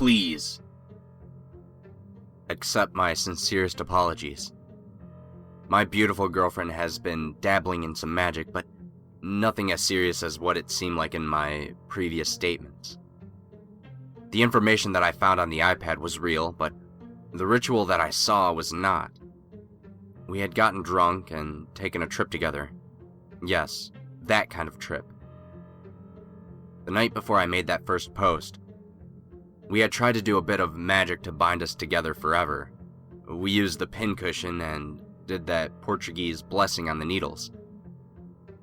Please accept my sincerest apologies. My beautiful girlfriend has been dabbling in some magic, but nothing as serious as what it seemed like in my previous statements. The information that I found on the iPad was real, but the ritual that I saw was not. We had gotten drunk and taken a trip together. Yes, that kind of trip. The night before I made that first post, we had tried to do a bit of magic to bind us together forever. We used the pincushion and did that Portuguese blessing on the needles.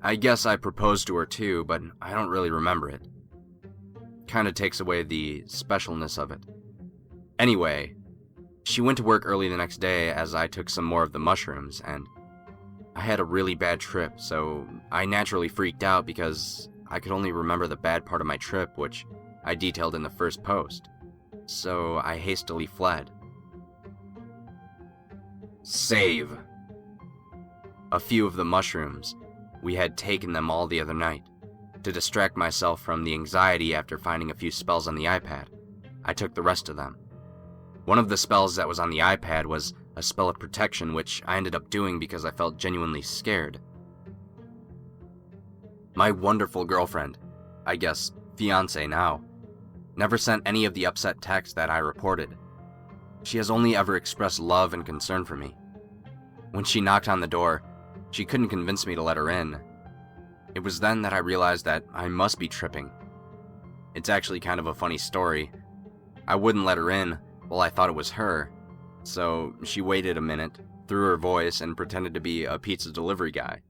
I guess I proposed to her too, but I don't really remember it. Kinda takes away the specialness of it. Anyway, she went to work early the next day as I took some more of the mushrooms, and I had a really bad trip, so I naturally freaked out because I could only remember the bad part of my trip, which I detailed in the first post. So I hastily fled. Save. A few of the mushrooms. We had taken them all the other night. To distract myself from the anxiety after finding a few spells on the iPad, I took the rest of them. One of the spells that was on the iPad was a spell of protection, which I ended up doing because I felt genuinely scared. My wonderful girlfriend, I guess fiance now, never sent any of the upset texts that I reported. She has only ever expressed love and concern for me. When she knocked on the door, she couldn't convince me to let her in. It was then that I realized that I must be tripping. It's actually kind of a funny story. I wouldn't let her in while I thought it was her, so she waited a minute, threw her voice, and pretended to be a pizza delivery guy.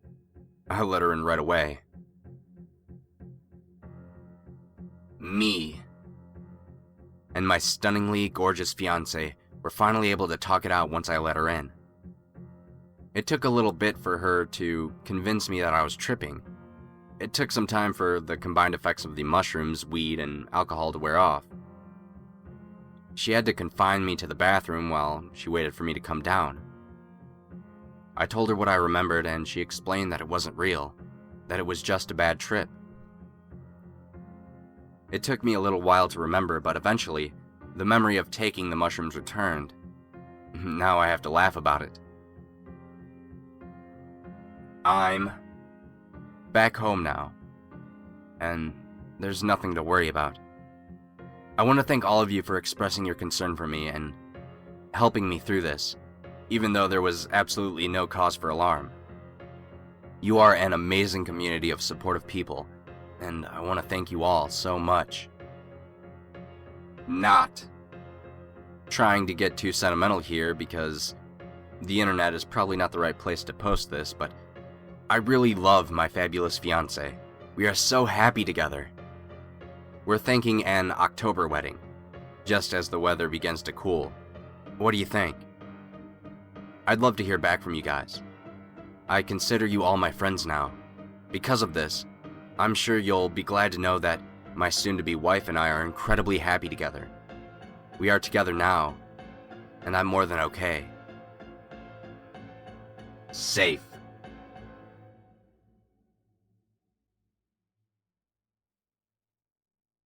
I let her in right away. Me and my stunningly gorgeous fiancé were finally able to talk it out once I let her in. It took a little bit for her to convince me that I was tripping. It took some time for the combined effects of the mushrooms, weed, and alcohol to wear off. She had to confine me to the bathroom while she waited for me to come down. I told her what I remembered, and she explained that it wasn't real, that it was just a bad trip. It took me a little while to remember, but eventually, the memory of taking the mushrooms returned. Now I have to laugh about it. I'm back home now, and there's nothing to worry about. I want to thank all of you for expressing your concern for me and helping me through this, even though there was absolutely no cause for alarm. You are an amazing community of supportive people, and I want to thank you all so much. Not trying to get too sentimental here because the internet is probably not the right place to post this, but I really love my fabulous fiancé. We are so happy together. We're thinking an October wedding, just as the weather begins to cool. What do you think? I'd love to hear back from you guys. I consider you all my friends now. Because of this, I'm sure you'll be glad to know that my soon-to-be wife and I are incredibly happy together. We are together now, and I'm more than okay. Safe.